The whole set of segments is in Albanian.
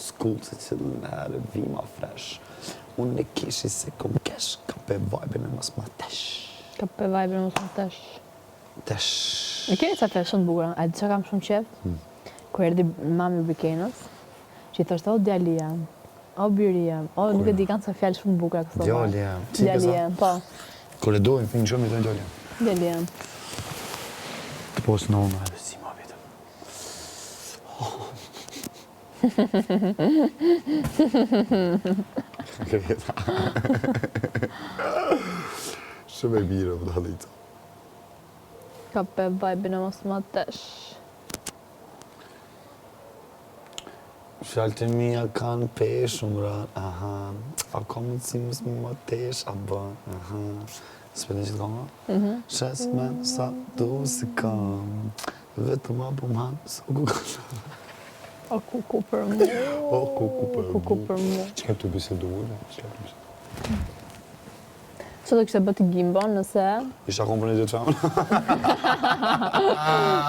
skullë që në herë vima fresh. Unë e kishi se kom kesh, ka pe vajbe me mos ma tesh. Ka për vajbe në mos më tesh. Tesh. Në keni ca fjalë shumë të bukura. A di çka kam shumë qef? Kur erdhi mami Brikenës, që i thoshte o djali jam, o biri jam, o nuk e di kanë ca fjalë shumë të bukura këto. Djali jam. Djali jam, po. Kur e dojnë, finë shumë i dojnë djali jam. Djali jam. Të posë në unë, edhe si ma vitëm. Shumë e mirë, më dalë i të. Ka për vajbe në mos më tesh. Fjalët e mia kanë peshë aha. A ka mundësi mos më tesh, a bën, aha. S'përdin që të kama? Shes me sa do si kam, vetëm a po m'hanë, sa ku ka shumë. O kuku për mu. O kuku për mu. Kuku për mu. Që ke të bisedu, Që do kështë bëti gimbon nëse... Isha komponit e qamë.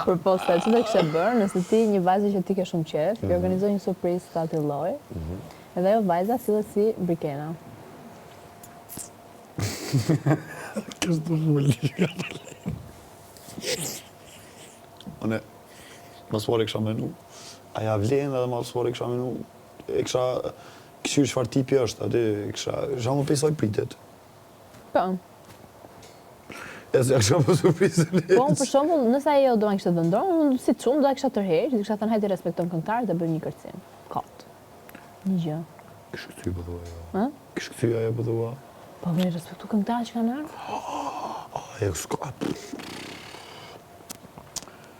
Për poste, që do kështë bërë nëse ti një vajzë që ti ke shumë qef, i organizoj një surprizë të aty lloj, edhe ajo vajza sillet si Brikena. Kështë të fulli. Une, mësuar e kësha menu, aja vlen edhe mësuar e kësha menu, e kësha këshyrë çfarë tipi është, aty kësha më pesoj pritet. Po. E se kësha më surprizën e Po, për shembull, nëse ajo do ma kishte vendosur, unë si çum do e kisha tërheq, do kisha thënë hajde respekton këngëtarët dhe bëjmë një kërcim. Kot. Një gjë. Kështë këthy për dhua, Ha? Kështë këthy ajo për dhua. Po më respektu këngëtarët që kanë ardhur. Ajo s'ka...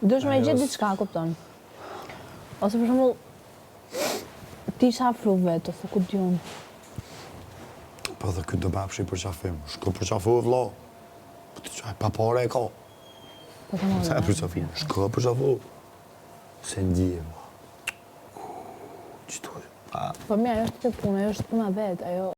Duhesh me gjetë diçka, kupton. Ose për shembull ti isha afru vetë, ose ku diun. Po dhe këtë do bapshi për qafim, shko për qafu vlo. Po të qaj pa pare e ka. Po të Se për qafim, shko për qafu. Se ndije, mo. Qëtu e? Po mirë, ajo është të punë, ajo është puna vetë, ajo